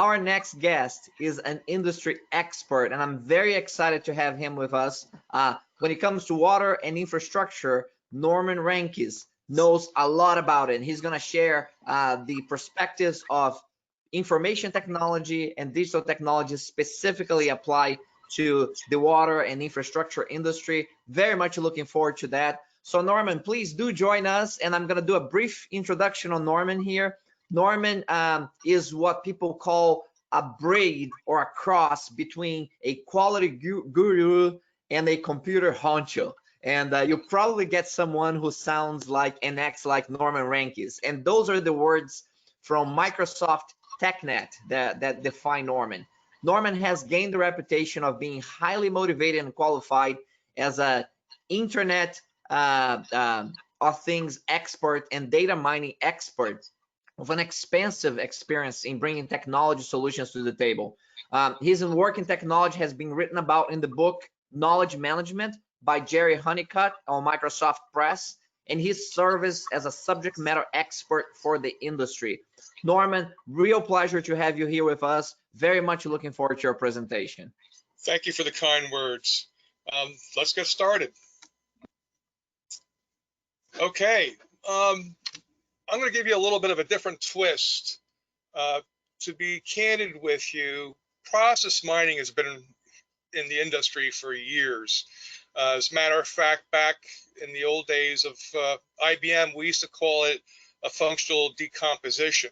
Our next guest is an industry expert, and I'm very excited to have him with us. When it comes to water and infrastructure, Norman Rankis knows a lot about it. He's going to share the perspectives of information technology and digital technology specifically apply to the water and infrastructure industry. Very much looking forward to that. So Norman, please do join us, and I'm going to do a brief introduction on Norman here. Norman is what people call a braid or a cross between a quality guru and a computer honcho. And you'll probably get someone who sounds like and acts like Norman Rankis. And those are the words from Microsoft TechNet that define Norman. Norman has gained the reputation of being highly motivated and qualified as an internet of things expert and data mining expert with an expansive experience in bringing technology solutions to the table. His work in technology has been written about in the book Knowledge Management by Jerry Honeycutt on Microsoft Press, and his service as a subject matter expert for the industry. Norman, real pleasure to have you here with us. Very much looking forward to your presentation. Thank you for the kind words. Let's get started. Okay. I'm going to give you a little bit of a different twist. To be candid with you, process mining has been in the industry for years. As a matter of fact, back in the old days of IBM, we used to call it a functional decomposition.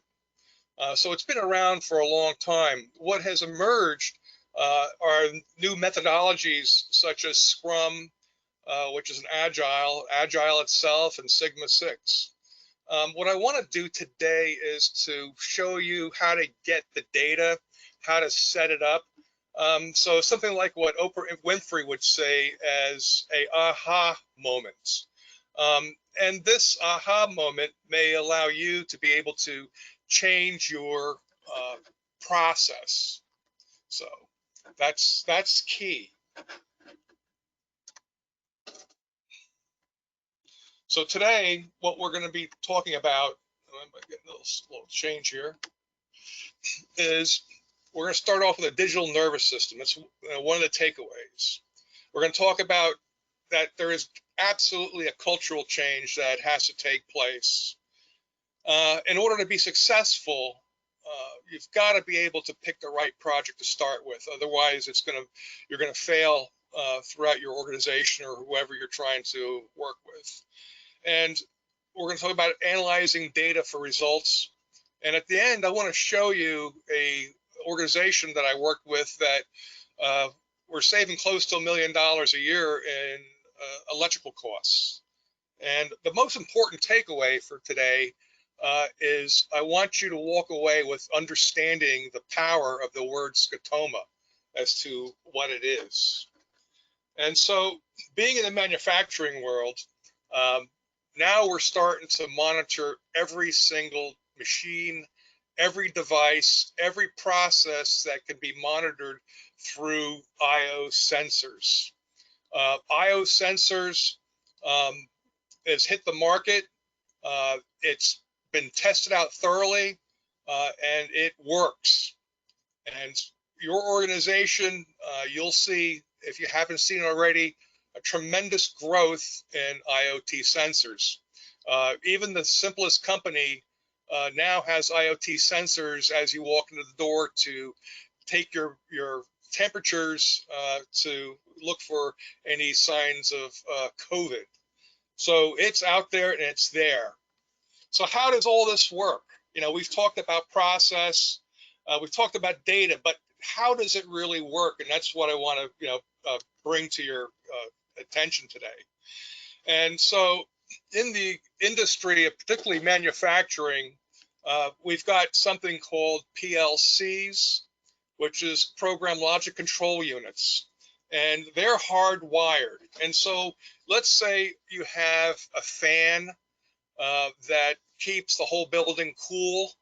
So it's been around for a long time. What has emerged are new methodologies such as Scrum, which is an Agile itself, and Sigma 6. What I want to do today is to show you how to get the data, how to set it up. So something like what Oprah Winfrey would say as a aha moment. And this aha moment may allow you to be able to change your process. So that's key. So today, what we're going to be talking about, I'm going to get a little change here, is we're going to start off with a digital nervous system. That's one of the takeaways. We're going to talk about that there is absolutely a cultural change that has to take place. In order to be successful, you've got to be able to pick the right project to start with. Otherwise, you're going to fail throughout your organization or whoever you're trying to work with. And we're going to talk about analyzing data for results. And at the end, I want to show you a organization that I worked with that we're saving close to $1 million a year in electrical costs. And the most important takeaway for today is I want you to walk away with understanding the power of the word scotoma as to what it is. And so being in the manufacturing world, now we're starting to monitor every single machine, every device, every process that can be monitored through I/O sensors. I/O sensors has hit the market. It's been tested out thoroughly, and it works. And your organization, you'll see, if you haven't seen it already, a tremendous growth in IoT sensors. Even the simplest company now has IoT sensors as you walk into the door to take your temperatures to look for any signs of COVID. So it's out there and it's there. So how does all this work? You know, we've talked about process, we've talked about data, but how does it really work? And that's what I want to bring to your attention today. And so in the industry, particularly manufacturing, we've got something called PLCs, which is program logic control units, and they're hardwired. And so let's say you have a fan that keeps the whole building cool,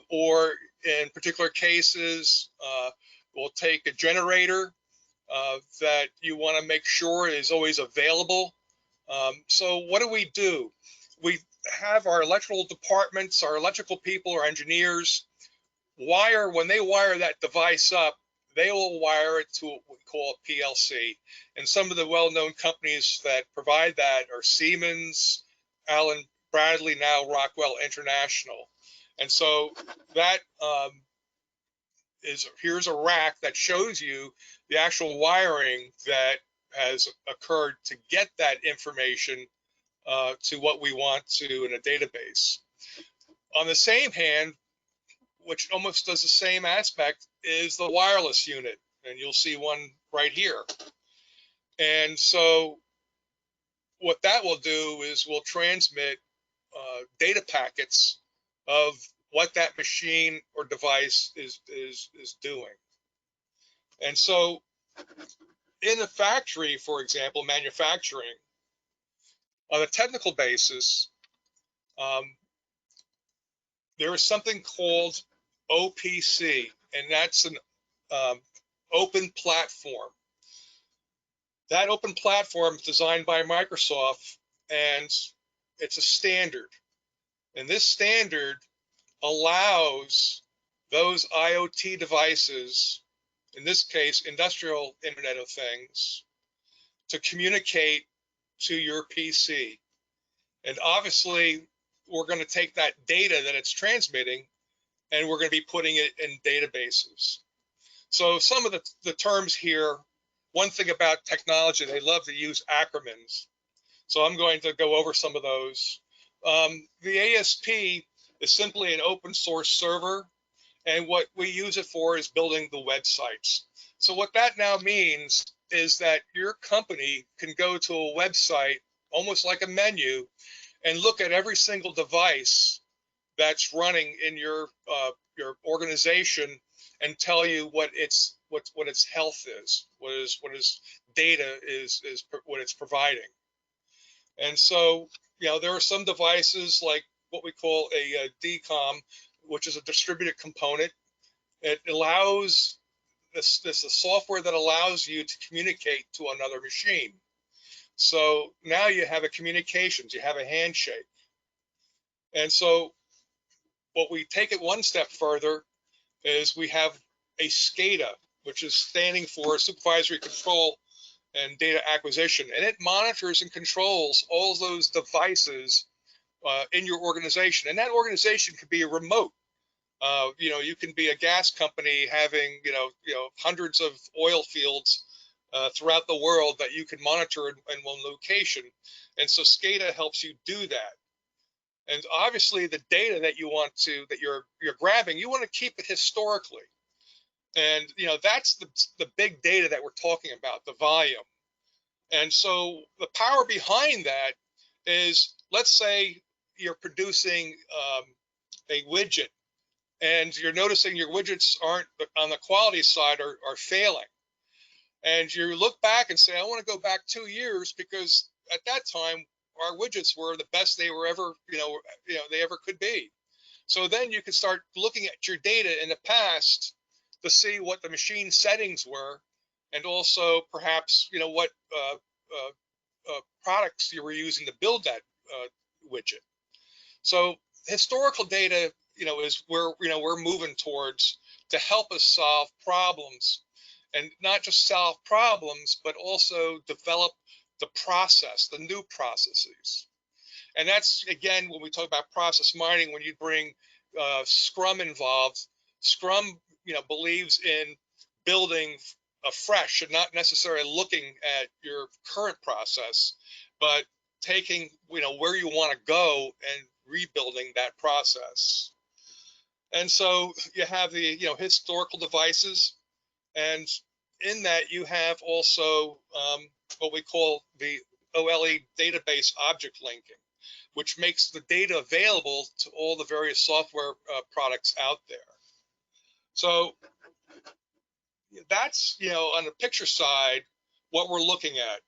or in particular cases, we'll take a generator that you want to make sure is always available. So what do? We have our electrical departments, our electrical people, our engineers when they wire that device up, they will wire it to what we call a PLC. And some of the well-known companies that provide that are Siemens, Allen Bradley, now Rockwell International. And so that here's a rack that shows you the actual wiring that has occurred to get that information to what we want to in a database. On the same hand, which almost does the same aspect, is the wireless unit, and you'll see one right here. And so what that will do is we'll transmit data packets of what that machine or device is doing. And so in a factory, for example, manufacturing, on a technical basis, there is something called OPC, and that's an open platform. That open platform is designed by Microsoft, and it's a standard. And this standard allows those IoT devices, in this case, industrial Internet of Things, to communicate to your PC. And obviously, we're going to take that data that it's transmitting, and we're going to be putting it in databases. So some of the terms here, one thing about technology, they love to use acronyms. So I'm going to go over some of those. The ASP is simply an open source server, and what we use it for is building the websites. So what that now means is that your company can go to a website, almost like a menu, and look at every single device that's running in your organization and tell you what its health is, what its data is what it's providing. And so, you know, there are some devices like what we call a DCOM, which is a distributed component. It allows this is the software that allows you to communicate to another machine. So now you have a communications, you have a handshake. And so what we take it one step further is we have a SCADA, which is standing for Supervisory Control and Data Acquisition, and it monitors and controls all those devices in your organization. And that organization could be a remote. You know, you can be a gas company having you know hundreds of oil fields throughout the world that you can monitor in one location. And so SCADA helps you do that. And obviously, the data that you're grabbing, you want to keep it historically. And you know that's the big data that we're talking about, the volume. And so the power behind that is, let's say you're producing a widget, and you're noticing your widgets aren't on the quality side are failing. And you look back and say, I want to go back 2 years because at that time our widgets were the best they were ever, they ever could be. So then you can start looking at your data in the past to see what the machine settings were, and also perhaps what products you were using to build that widget. So historical data, is where we're moving towards to help us solve problems, and not just solve problems, but also develop the process, the new processes. And that's, again, when we talk about process mining, when you bring Scrum involved, Scrum, believes in building afresh and not necessarily looking at your current process, but taking, where you want to go and rebuilding that process. And so you have the, historical devices, and in that you have also what we call the OLE database object linking, which makes the data available to all the various software products out there. So that's, on the picture side, what we're looking at.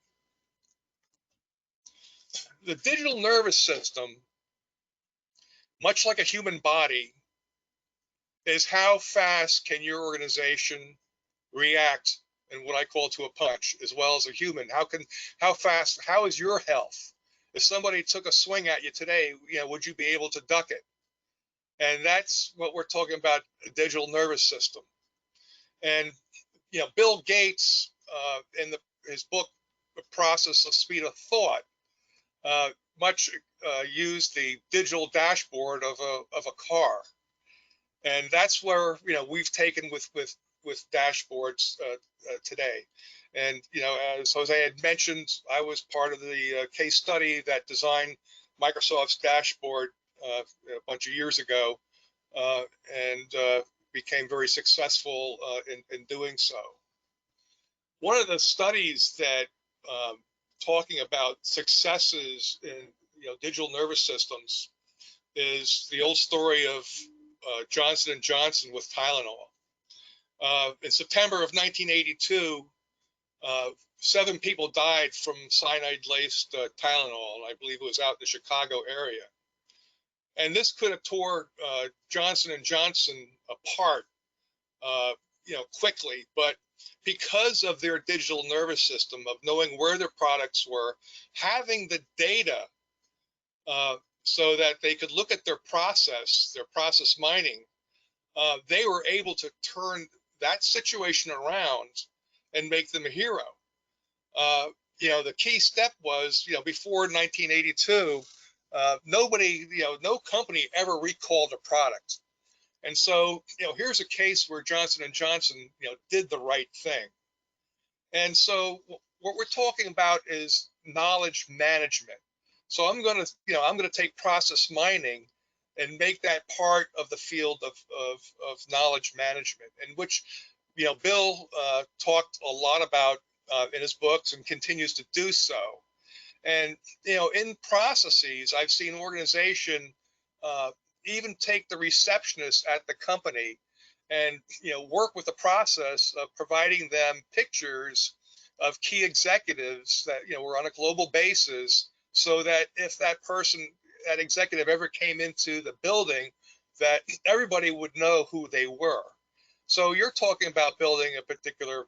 The digital nervous system, much like a human body, is how fast can your organization react and what I call to a punch, as well as a human. How is your health? If somebody took a swing at you today, would you be able to duck it? And that's what we're talking about, the digital nervous system. And Bill Gates, in his book, The Process of Speed of Thought, much used the digital dashboard of a car, and that's where we've taken with dashboards today. And as Jose had mentioned, I was part of the case study that designed Microsoft's dashboard a bunch of years ago, and became very successful in doing so. One of the studies that talking about successes in digital nervous systems is the old story of Johnson & Johnson with Tylenol. In September of 1982, 7 people died from cyanide-laced Tylenol. I believe it was out in the Chicago area. And this could have tore Johnson & Johnson apart, quickly. But because of their digital nervous system of knowing where their products were, having the data so that they could look at their process mining, they were able to turn that situation around and make them a hero. The key step was, before 1982, nobody, no company ever recalled a product. And so, here's a case where Johnson & Johnson, did the right thing. And so what we're talking about is knowledge management. So I'm going to take process mining and make that part of the field of knowledge management, and which, Bill talked a lot about in his books and continues to do so. And, in processes, I've seen organization even take the receptionist at the company and work with the process of providing them pictures of key executives that were on a global basis, so that if that executive ever came into the building, that everybody would know who they were. So you're talking about building a particular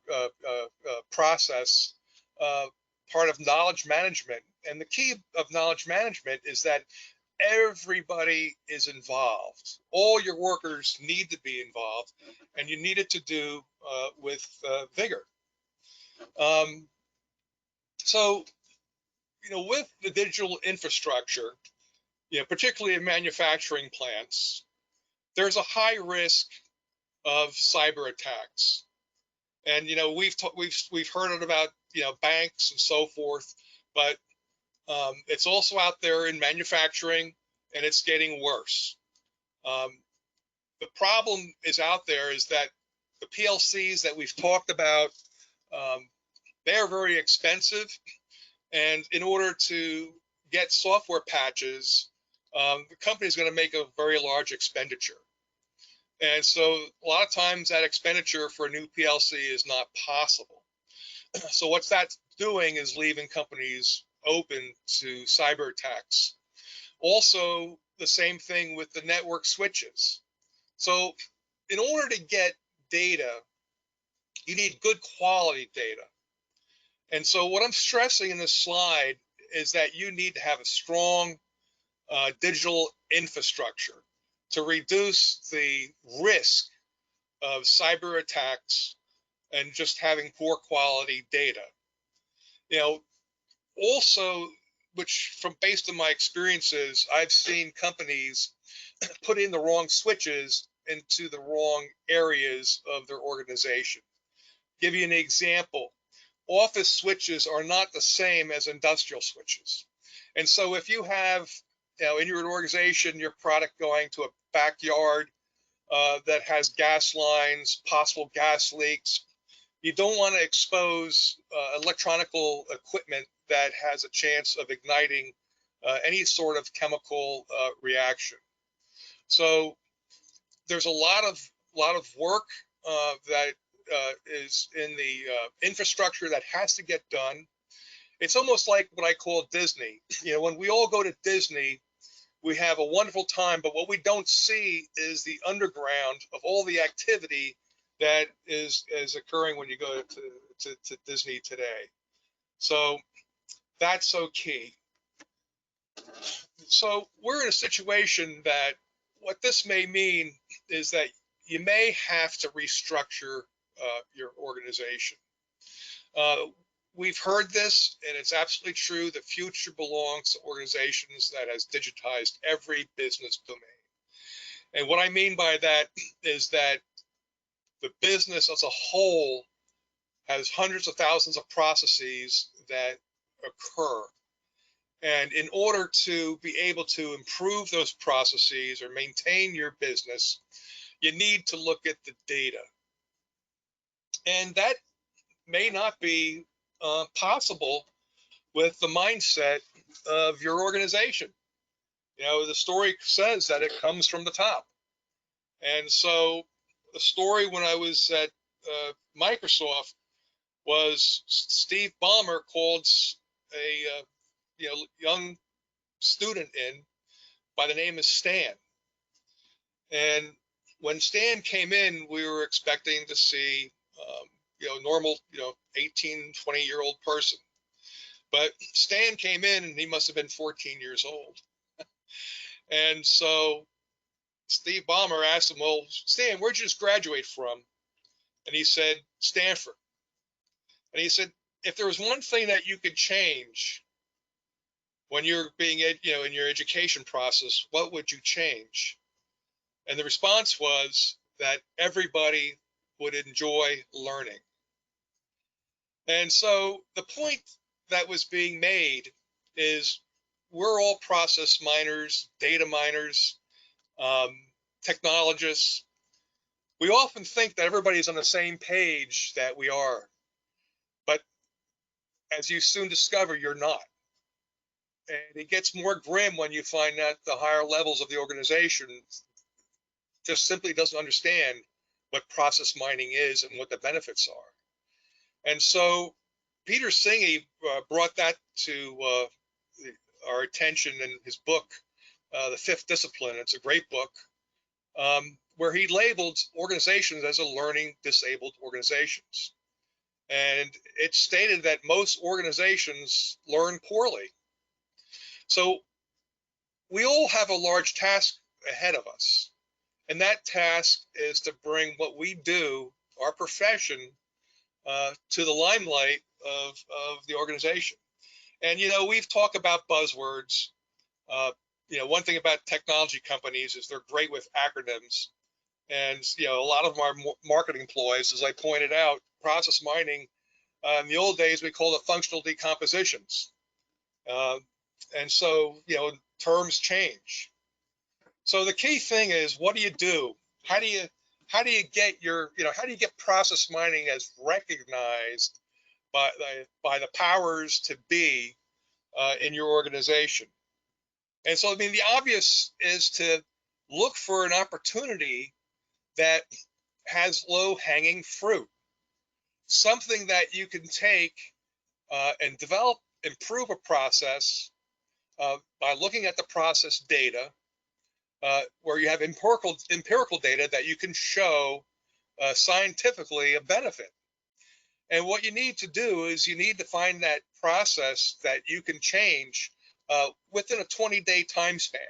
process, part of knowledge management. And the key of knowledge management is that everybody is involved. All your workers need to be involved, and you need it to do with vigor. So, with the digital infrastructure, particularly in manufacturing plants, there's a high risk of cyber attacks. And we've heard about banks and so forth, but it's also out there in manufacturing, and it's getting worse. The problem is out there is that the PLCs that we've talked about, they're very expensive, and in order to get software patches, the company is going to make a very large expenditure. And so a lot of times that expenditure for a new PLC is not possible. So what that's doing is leaving companies open to cyber attacks. Also, the same thing with the network switches. So in order to get data, you need good quality data. And so what I'm stressing in this slide is that you need to have a strong digital infrastructure to reduce the risk of cyber attacks and just having poor quality data. Also, which based on my experiences, I've seen companies put in the wrong switches into the wrong areas of their organization. Give you an example. Office switches are not the same as industrial switches. And so if you have, in your organization, your product going to a backyard that has gas lines, possible gas leaks, you don't want to expose electronical equipment that has a chance of igniting any sort of chemical reaction. So there's a lot of work that is in the infrastructure that has to get done. It's almost like what I call Disney. When we all go to Disney, we have a wonderful time, but what we don't see is the underground of all the activity that is occurring when you go to Disney today. So that's so key. So we're in a situation that what this may mean is that you may have to restructure your organization. We've heard this, and it's absolutely true. The future belongs to organizations that has digitized every business domain. And what I mean by that is that the business as a whole has hundreds of thousands of processes that occur. And in order to be able to improve those processes or maintain your business, you need to look at the data. And that may not be possible with the mindset of your organization. You know, the story says that it comes from the top. And so the story when I was at Microsoft was Steve Ballmer called a young student in by the name of Stan. And when Stan came in, we were expecting to see normal 18, 20-year-old person. But Stan came in and he must have been 14 years old. And so Steve Ballmer asked him, well, Stan, where'd you just graduate from? And he said, Stanford. And he said, if there was one thing that you could change when you're being, in your education process, what would you change? And the response was that everybody would enjoy learning. And so the point that was being made is we're all process miners, data miners, technologists. We often think that everybody's on the same page that we are, but as you soon discover, you're not. And it gets more grim when you find that the higher levels of the organization just simply doesn't understand what process mining is and what the benefits are. And so Peter Singh brought that to our attention in his book, The Fifth Discipline. It's a great book where he labeled organizations as a learning disabled organizations. And it stated that most organizations learn poorly. So we all have a large task ahead of us. And that task is to bring what we do, our profession, to the limelight of the organization. And, we've talked about buzzwords. One thing about technology companies is they're great with acronyms. And, a lot of our marketing employees, as I pointed out, process mining, in the old days, we called it functional decompositions. And so, terms change. So the key thing is, what do you do? How do you get process mining as recognized by the powers to be in your organization? And so, the obvious is to look for an opportunity that has low-hanging fruit, something that you can take and improve a process by looking at the process data, where you have empirical data that you can show scientifically a benefit. And what you need to do is you need to find that process that you can change within a 20-day time span.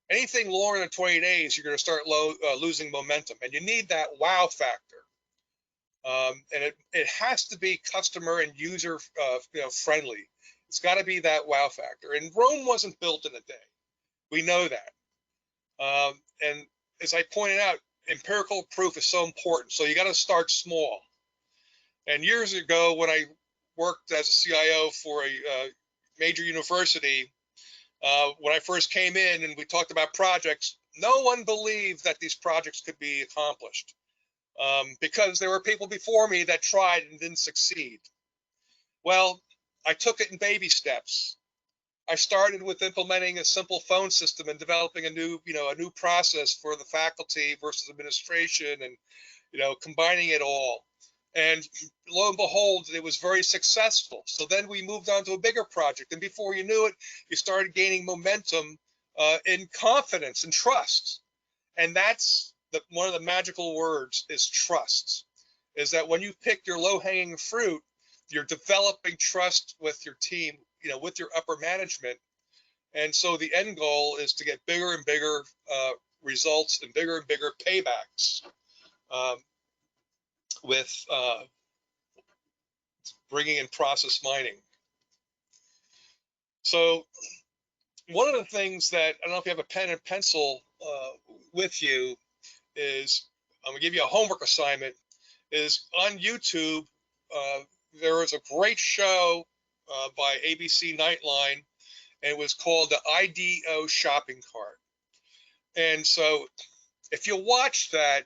Anything longer than 20 days, you're going to start losing momentum, and you need that wow factor. And it has to be customer and user friendly. It's got to be that wow factor. And Rome wasn't built in a day. We know that. And as I pointed out, empirical proof is so important. So you got to start small. And years ago, when I worked as a CIO for a major university, when I first came in and we talked about projects, no one believed that these projects could be accomplished because there were people before me that tried and didn't succeed. Well, I took it in baby steps. I started with implementing a simple phone system and developing a new process for the faculty versus administration, and combining it all. And lo and behold, it was very successful. So then we moved on to a bigger project, and before you knew it, you started gaining momentum in confidence and trust. And that's one of the magical words is trust. Is that when you pick your low-hanging fruit, you're developing trust with your team, with your upper management. And so the end goal is to get bigger and bigger results in bigger and bigger paybacks with bringing in process mining. So one of the things that, I don't know if you have a pen and pencil with you, is I'm gonna give you a homework assignment, is on YouTube, there was a great show by ABC Nightline, and it was called the IDO Shopping Cart. And so if you watch that,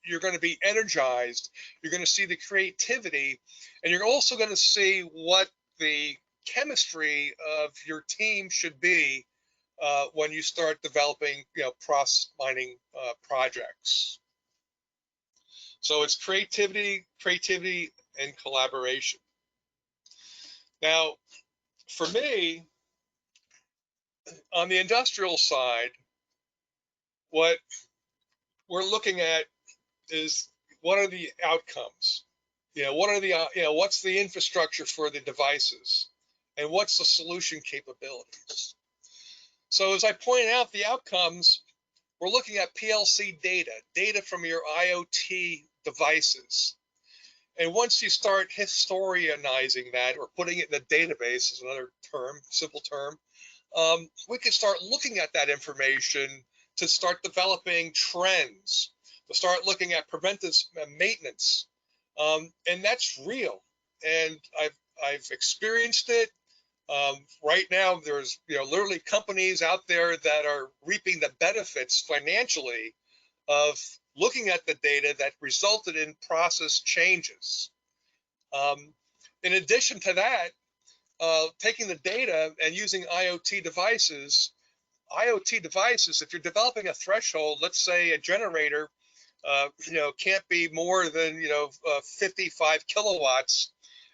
you're going to be energized, you're going to see the creativity, and you're also going to see what the chemistry of your team should be when you start developing, process mining projects. So it's creativity, and collaboration. Now, for me, on the industrial side, what we're looking at is, what are the outcomes? What are the, what's the infrastructure for the devices, and what's the solution capabilities? So as I pointed out, the outcomes, we're looking at PLC data from your IoT devices. And once you start historianizing that, or putting it in a database, is another term, simple term, we can start looking at that information to start developing trends, to start looking at preventive maintenance, and that's real. And I've experienced it. Right now, there's literally companies out there that are reaping the benefits financially of looking at the data that resulted in process changes. In addition to that, taking the data and using IoT devices, if you're developing a threshold, let's say a generator, can't be more than 55 kilowatts,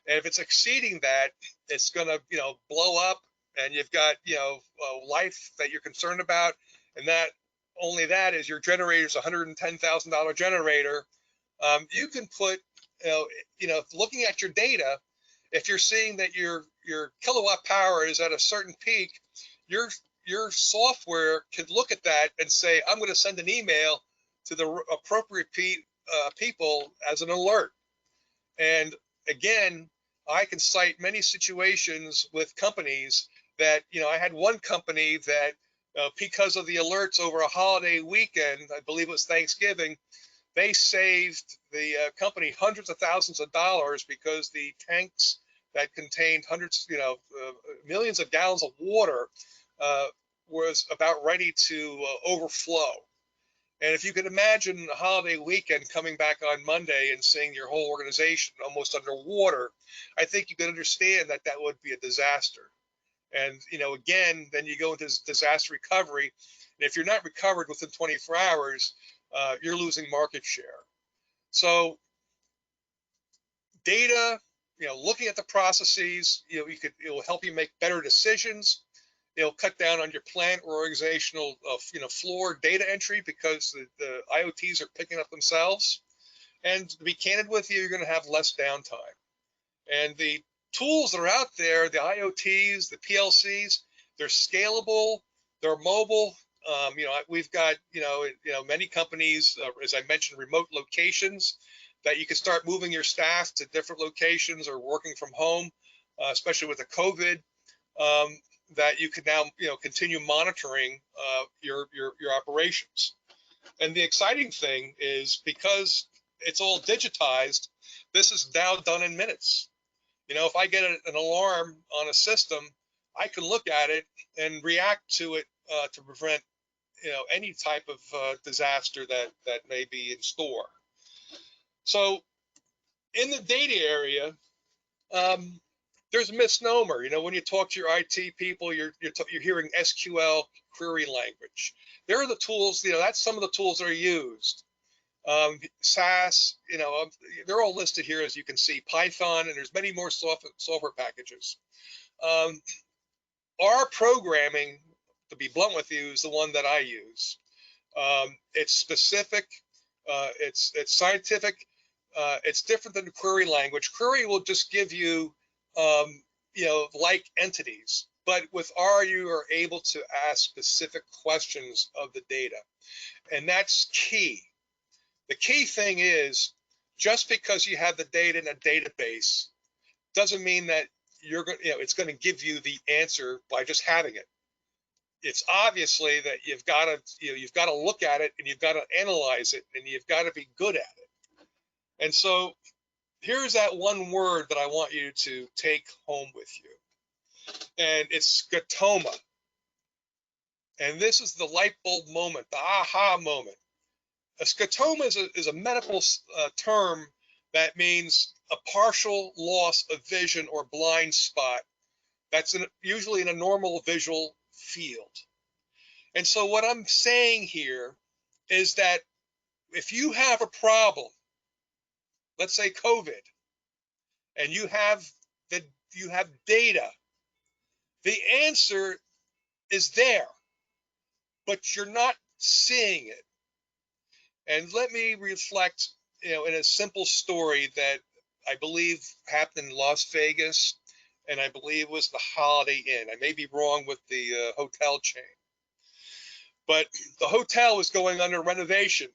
and if it's exceeding that, it's going to blow up, and you've got life that you're concerned about, and that only that is your generator's $110,000 generator. You can put looking at your data, if you're seeing that your kilowatt power is at a certain peak, your software could look at that and say, I'm going to send an email to the appropriate people as an alert. And again, I can cite many situations with companies that, I had one company that because of the alerts over a holiday weekend, I believe it was Thanksgiving, they saved the company hundreds of thousands of dollars, because the tanks that contained millions of gallons of water was about ready to overflow. And if you could imagine a holiday weekend coming back on Monday and seeing your whole organization almost underwater, I think you could understand that that would be a disaster. And, again, then you go into disaster recovery. And if you're not recovered within 24 hours, you're losing market share. So data, looking at the processes, it will help you make better decisions. It'll cut down on your plant or organizational, floor data entry, because the IoTs are picking up themselves. And to be candid with you, you're going to have less downtime. And the tools that are out there, the IoTs, the PLCs, they're scalable, they're mobile. We've got, many companies, as I mentioned, remote locations that you can start moving your staff to different locations or working from home, especially with the COVID. That you can now continue monitoring your operations. And the exciting thing is, because it's all digitized, this is now done in minutes. If I get an alarm on a system, I can look at it and react to it to prevent any type of disaster that may be in store. So in the data area, there's a misnomer. When you talk to your IT people, you're hearing SQL query language. There are the tools. That's some of the tools that are used. SAS. They're all listed here, as you can see. Python, and there's many more software packages. Our programming, to be blunt with you, is the one that I use. It's specific. It's scientific. It's different than the query language. Query will just give you like entities. but with R, you are able to ask specific questions of the data. And that's key. The key thing is, just because you have the data in a database doesn't mean that it's going to give you the answer by just having it. It's obviously that you've got to look at it, and you've got to analyze it, and you've got to be good at it. And so here's that one word that I want you to take home with you. And it's scotoma. And this is the light bulb moment, the aha moment. A scotoma is a medical term that means a partial loss of vision or blind spot that's usually in a normal visual field. And so what I'm saying here is that if you have a problem, let's say COVID, and you have data, the answer is there, but you're not seeing it. And let me reflect, in a simple story that I believe happened in Las Vegas, and I believe was the Holiday Inn. I may be wrong with the hotel chain, but the hotel was going under renovation,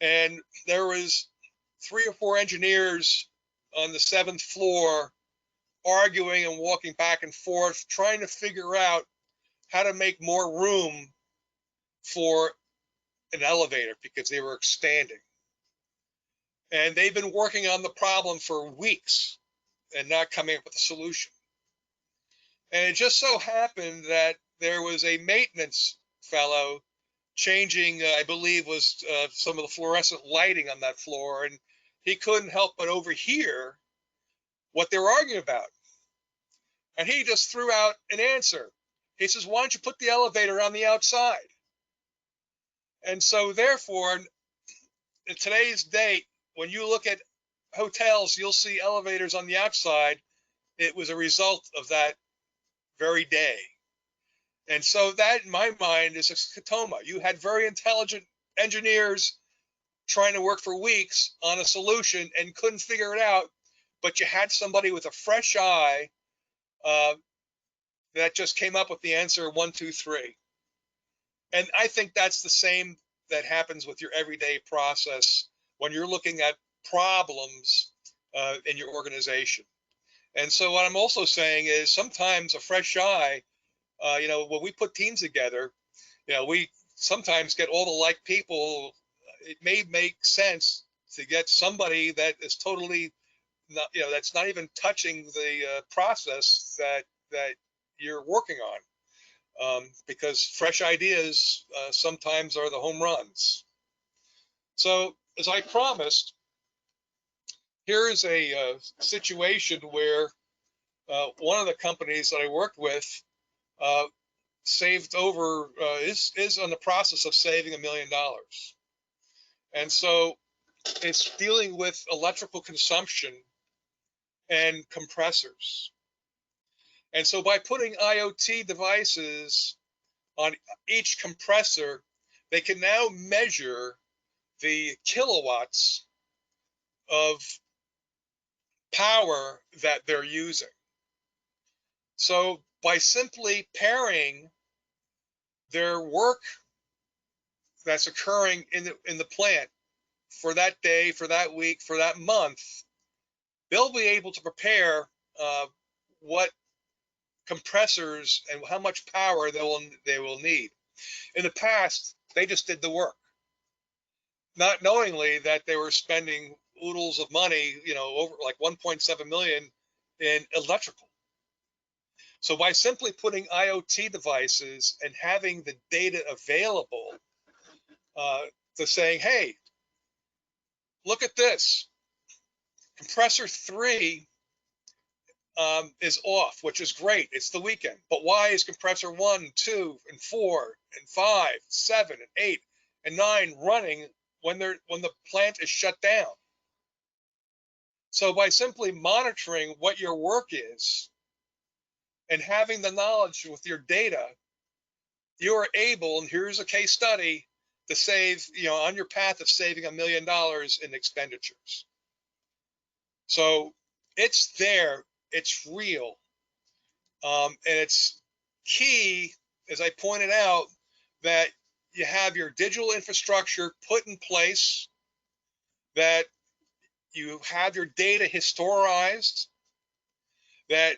and there was 3 or 4 engineers on the 7th floor arguing and walking back and forth, trying to figure out how to make more room for an elevator because they were expanding. And they've been working on the problem for weeks and not coming up with a solution. And it just so happened that there was a maintenance fellow changing, I believe, was some of the fluorescent lighting on that floor, and he couldn't help but overhear what they were arguing about. And he just threw out an answer. He says, "Why don't you put the elevator on the outside?" And so therefore, in today's date, when you look at hotels, you'll see elevators on the outside. It was a result of that very day. And so that, in my mind, is a scotoma. You had very intelligent engineers trying to work for weeks on a solution and couldn't figure it out, but you had somebody with a fresh eye that just came up with the answer 1, 2, 3. And I think that's the same that happens with your everyday process when you're looking at problems in your organization. And so what I'm also saying is sometimes a fresh eye, when we put teams together, we sometimes get all the like people. It may make sense to get somebody that is totally not, that's not even touching the process that you're working on, because fresh ideas sometimes are the home runs. So as I promised, here is a situation where one of the companies that I worked with saved over, is in the process of saving $1 million. And so it's dealing with electrical consumption and compressors. And so by putting IoT devices on each compressor, they can now measure the kilowatts of power that they're using. So by simply pairing their work that's occurring in the plant for that day, for that week, for that month, they'll be able to prepare what compressors and how much power they will need. In the past, they just did the work, not knowingly that they were spending oodles of money, over like 1.7 million in electrical. So by simply putting IoT devices and having the data available, to saying, hey, look at this, compressor 3 is off, which is great. It's the weekend. But why is compressor 1, 2, and 4, and 5, 7, and 8, and 9 running when the plant is shut down? So by simply monitoring what your work is and having the knowledge with your data, you are able, and here's a case study, to save, on your path of saving $1 million in expenditures. So it's there, it's real. And it's key, as I pointed out, that you have your digital infrastructure put in place, that you have your data historized, that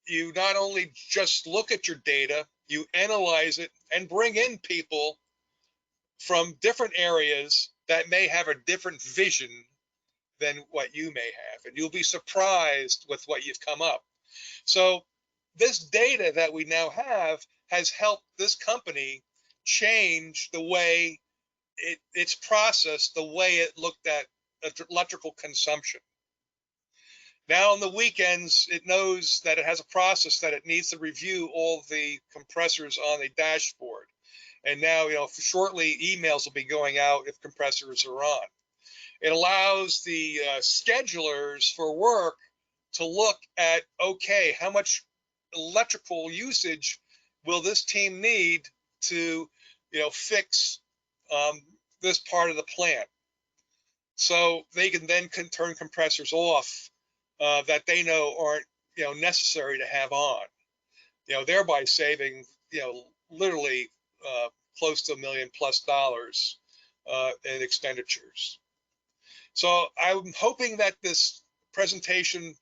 you not only just look at your data, you analyze it and bring in people from different areas that may have a different vision than what you may have, and you'll be surprised with what you've come up. So this data that we now have has helped this company change the way it's processed, the way it looked at electrical consumption. Now on the weekends, it knows that it has a process that it needs to review all the compressors on the dashboard. And now, shortly emails will be going out if compressors are on. It allows the schedulers for work to look at, okay, how much electrical usage will this team need to, fix this part of the plant? So they can then turn compressors off that they know aren't, necessary to have on, thereby saving, literally close to $1 million+ in expenditures. So I'm hoping that this presentation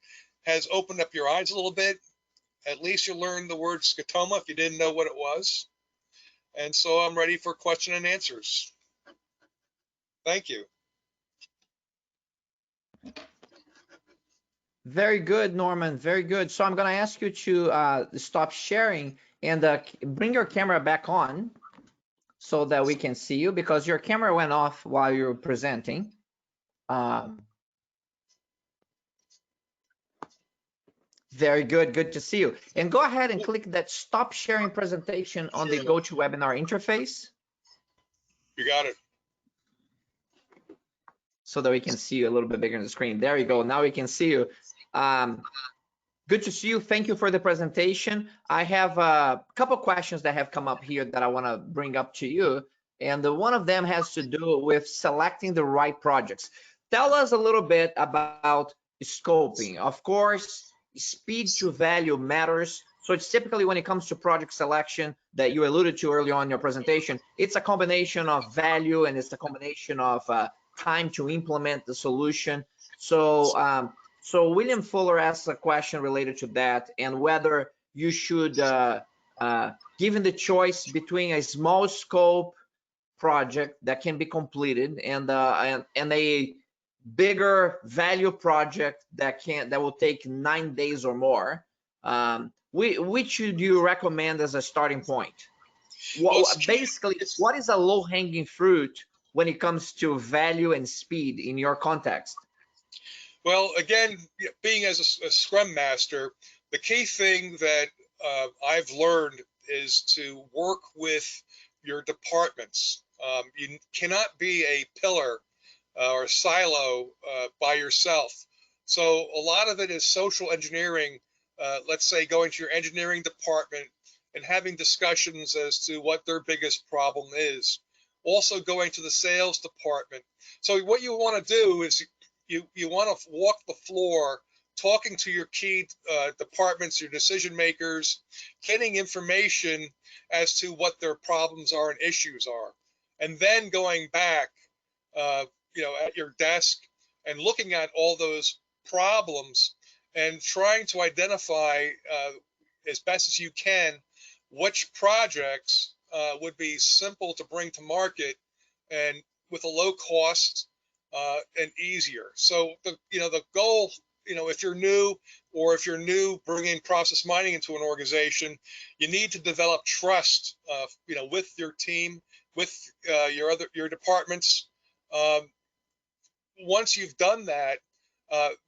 has opened up your eyes a little bit. At least you learned the word scotoma if you didn't know what it was. And so I'm ready for question and answers. Thank you. Very good, Norman. Very good. So I'm going to ask you to stop sharing and bring your camera back on so that we can see you, because your camera went off while you were presenting. Very good. Good to see you. And go ahead and click that stop sharing presentation on the GoToWebinar interface. You got it. So that we can see you a little bit bigger on the screen. There you go. Now we can see you. Good to see you. Thank you for the presentation. I have a couple questions that have come up here that I want to bring up to you. And one of them has to do with selecting the right projects. Tell us a little bit about scoping. Of course, speed to value matters. So it's typically when it comes to project selection that you alluded to earlier on in your presentation, it's a combination of value and it's a combination of time to implement the solution. So so William Fuller asks a question related to that, and whether you should, given the choice between a small scope project that can be completed and a bigger value project that will take 9 days or more, which should you recommend as a starting point? Basically, what is a low-hanging fruit when it comes to value and speed in your context? Well, again, being as a Scrum Master, the key thing that I've learned is to work with your departments. You cannot be a pillar or silo by yourself. So a lot of it is social engineering. Let's say going to your engineering department and having discussions as to what their biggest problem is. Also going to the sales department. So what you want to do is you want to walk the floor, talking to your key departments, your decision makers, getting information as to what their problems are and issues are, and then going back, at your desk and looking at all those problems and trying to identify as best as you can which projects would be simple to bring to market and with a low cost and easier. So the goal, if you're new bringing process mining into an organization, you need to develop trust, with your team, with your departments. Once you've done that,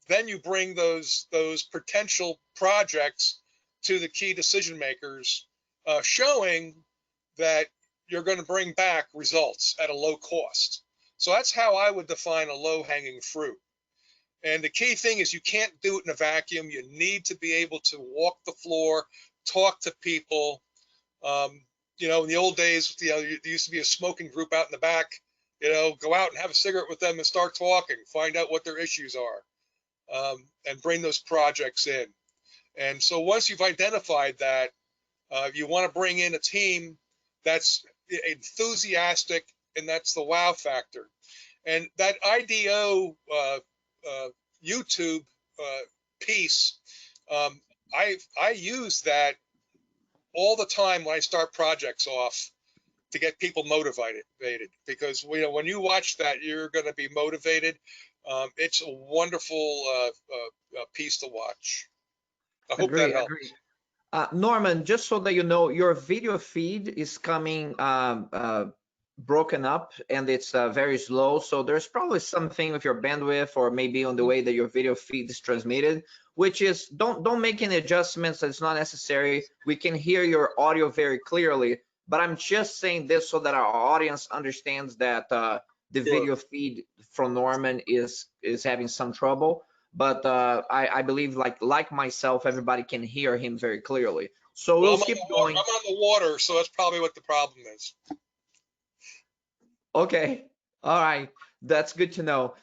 then you bring those potential projects to the key decision makers, showing that you're going to bring back results at a low cost. So that's how I would define a low-hanging fruit. And the key thing is you can't do it in a vacuum. You need to be able to walk the floor, talk to people. In the old days, there used to be a smoking group out in the back. Go out and have a cigarette with them and start talking, find out what their issues are, and bring those projects in. And so once you've identified that, you want to bring in a team that's enthusiastic, and that's the wow factor. And that IDO YouTube piece, I use that all the time when I start projects off to get people motivated, because when you watch that, you're going to be motivated. It's a wonderful piece to watch. I hope that Agree, helps. agree. Norman, just so that you know, your video feed is coming broken up, and it's very slow. So there's probably something with your bandwidth, or maybe on the way that your video feed is transmitted, which is don't make any adjustments. It's not necessary. We can hear your audio very clearly, but I'm just saying this so that our audience understands that the Sure. video feed from Norman is having some trouble. But I believe like myself, everybody can hear him very clearly. So Well, we'll keep going. I'm on the water, so that's probably what the problem is. Okay. All right. That's good to know.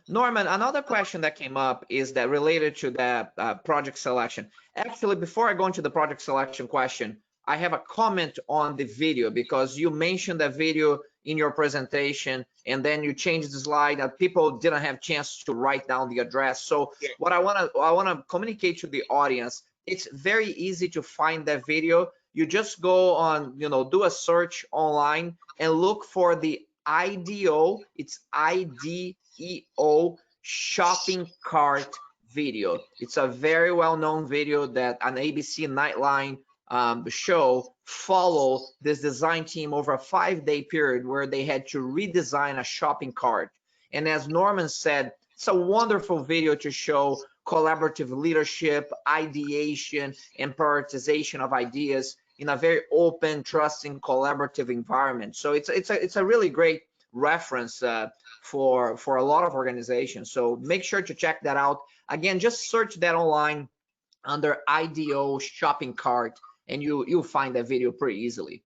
Norman, another question that came up is that related to that project selection. Actually, before I go into the project selection question, I have a comment on the video, because you mentioned that video in your presentation, and then you changed the slide that people didn't have chance to write down the address. So Yeah. what I want to communicate to the audience, it's very easy to find that video. You just go on, do a search online and look for the IDO, it's IDEO shopping cart video. It's a very well-known video that an ABC Nightline show follow this design team over a 5-day period where they had to redesign a shopping cart. And as Norman said, it's a wonderful video to show collaborative leadership, ideation, and prioritization of ideas in a very open, trusting, collaborative environment. So it's a really great reference for a lot of organizations. So make sure to check that out. Again, just search that online under IDO shopping cart, and you'll find that video pretty easily.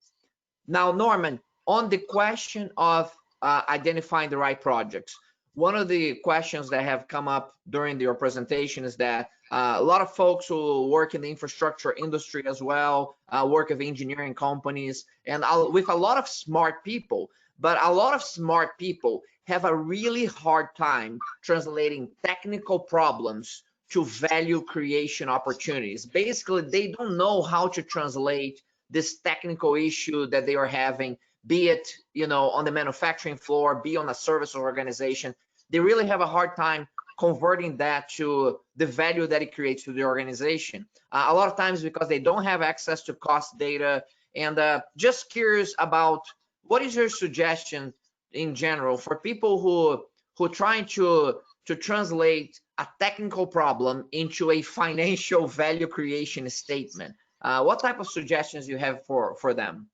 Now, Norman, on the question of identifying the right projects, one of the questions that have come up during your presentation is that a lot of folks who work in the infrastructure industry as well, work with engineering companies, and with a lot of smart people, but a lot of smart people have a really hard time translating technical problems to value creation opportunities. Basically, they don't know how to translate this technical issue that they are having, be it on the manufacturing floor, be on a service organization. They really have a hard time converting that to the value that it creates to the organization. A lot of times because they don't have access to cost data. And just curious about, what is your suggestion in general for people who trying to translate a technical problem into a financial value creation statement? What type of suggestions you have for them?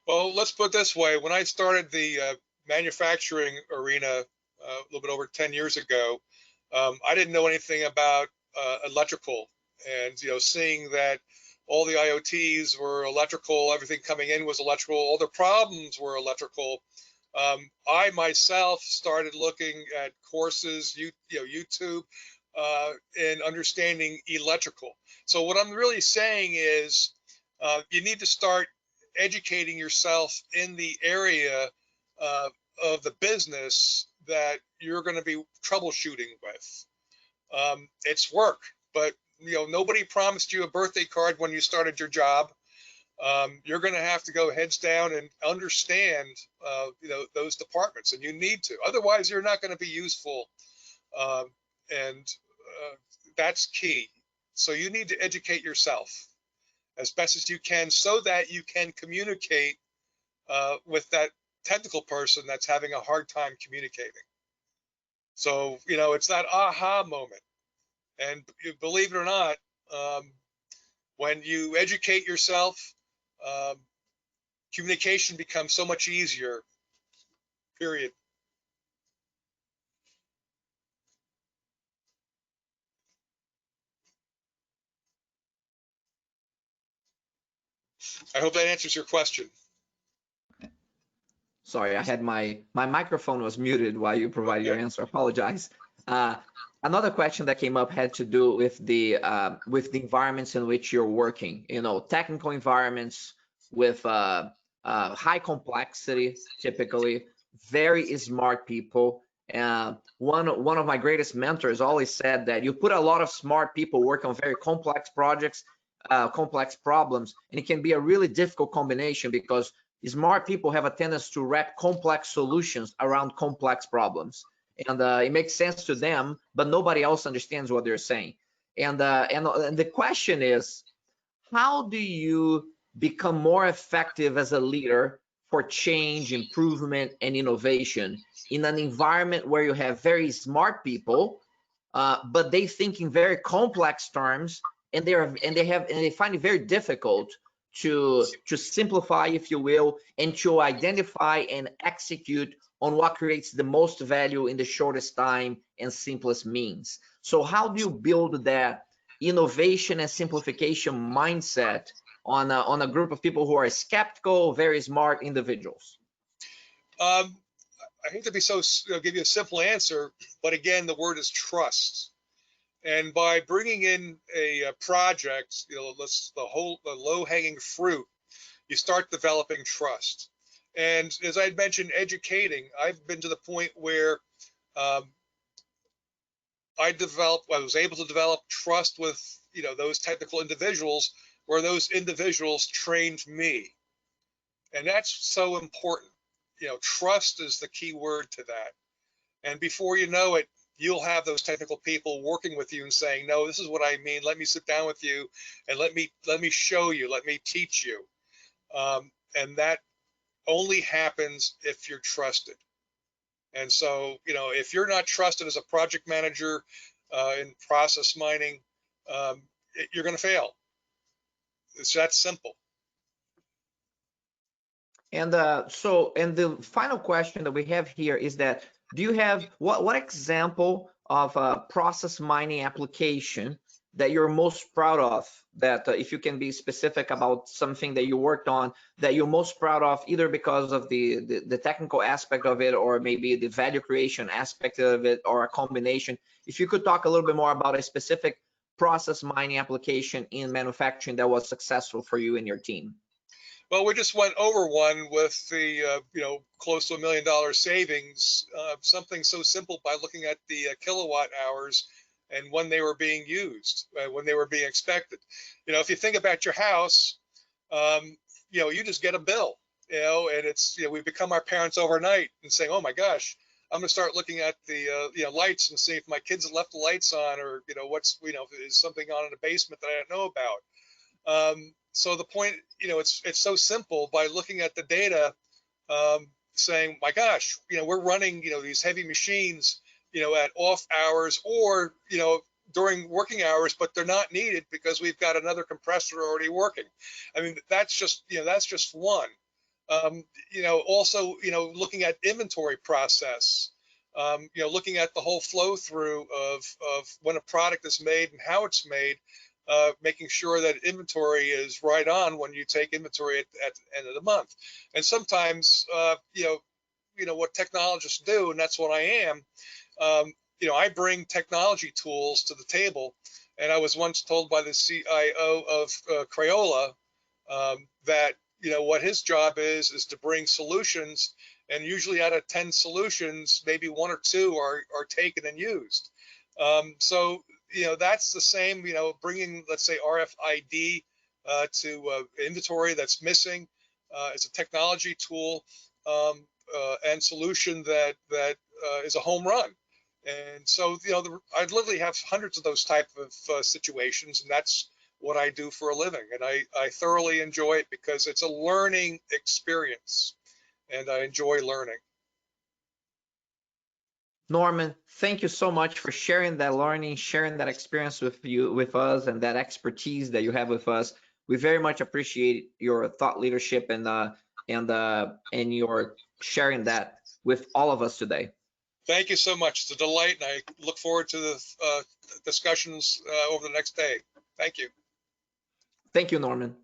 Well, let's put it this way. When I started the manufacturing arena a little bit over 10 years ago, I didn't know anything about electrical, and seeing that all the IoTs were electrical, everything coming in was electrical, all the problems were electrical. I myself started looking at courses, YouTube, and understanding electrical. So what I'm really saying is, you need to start educating yourself in the area of the business that you're going to be troubleshooting with. It's work, but nobody promised you a birthday card when you started your job. You're going to have to go heads down and understand those departments, and you need to. Otherwise, you're not going to be useful, and that's key. So you need to educate yourself as best as you can, so that you can communicate with that technical person that's having a hard time communicating. So it's that aha moment. And believe it or not, when you educate yourself, communication becomes so much easier, period. I hope that answers your question. Sorry, I had my microphone was muted while you provided your Okay. answer. Apologize. Another question that came up had to do with the environments in which you're working. You know, technical environments with high complexity, typically very smart people. One of my greatest mentors always said that you put a lot of smart people work on very complex projects, complex problems, and it can be a really difficult combination because smart people have a tendency to wrap complex solutions around complex problems, and it makes sense to them, but nobody else understands what they're saying. And the question is, how do you become more effective as a leader for change, improvement, and innovation in an environment where you have very smart people, but they think in very complex terms, and they find it very difficult to simplify, if you will, and to identify and execute on what creates the most value in the shortest time and simplest means. So how do you build that innovation and simplification mindset on a group of people who are skeptical, very smart individuals? I hate to be so give you a simple answer, but again, the word is trust. And by bringing in a project, the low-hanging fruit, you start developing trust. And as I had mentioned, educating, I've been to the point where I was able to develop trust with those technical individuals, where those individuals trained me. And that's so important. Trust is the key word to that. And before you know it, you'll have those technical people working with you and saying, no, this is what I mean. Let me sit down with you and let me show you, let me teach you. And that only happens if you're trusted. And so, if you're not trusted as a project manager in process mining, you're going to fail. It's that simple. And and the final question that we have here is that, do you have what example of a process mining application that you're most proud of, that if you can be specific about something that you worked on that you're most proud of, either because of the technical aspect of it, or maybe the value creation aspect of it, or a combination? If you could talk a little bit more about a specific process mining application in manufacturing that was successful for you and your team. Well, we just went over one with the close to $1 million savings. Something so simple, by looking at the kilowatt hours and when they were being used, when they were being expected. If you think about your house, you just get a bill, and it's we become our parents overnight and saying, oh my gosh, I'm going to start looking at the lights and see if my kids have left the lights on, or what's is something on in the basement that I don't know about. So the point, it's so simple, by looking at the data, saying, my gosh, we're running, these heavy machines, at off hours, or, during working hours, but they're not needed because we've got another compressor already working. I mean, that's just one. Also, looking at inventory process, looking at the whole flow through of when a product is made and how it's made. Making sure that inventory is right on when you take inventory at the end of the month. And sometimes, what technologists do, and that's what I am, I bring technology tools to the table. And I was once told by the CIO of Crayola that, what his job is to bring solutions, and usually out of 10 solutions, maybe 1 or 2 are taken and used. So, that's the same, bringing, let's say, RFID to inventory that's missing. It's a technology tool and solution that is a home run. And so, I'd literally have hundreds of those type of situations, and that's what I do for a living. And I thoroughly enjoy it because it's a learning experience, and I enjoy learning. Norman, thank you so much for sharing that learning, sharing that experience with us, and that expertise that you have with us. We very much appreciate your thought leadership and your sharing that with all of us today. Thank you so much. It's a delight, and I look forward to the discussions over the next day. Thank you. Thank you, Norman.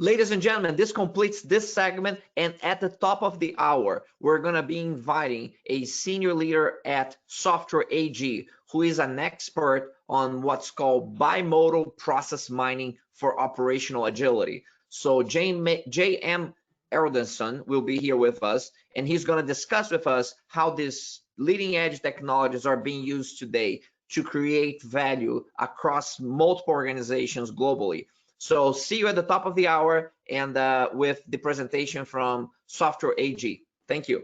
Ladies and gentlemen, this completes this segment, and at the top of the hour, we're going to be inviting a senior leader at Software AG, who is an expert on what's called bimodal process mining for operational agility. So J.M. Erdelson will be here with us, and he's going to discuss with us how these leading edge technologies are being used today to create value across multiple organizations globally. So see you at the top of the hour and with the presentation from Software AG. Thank you.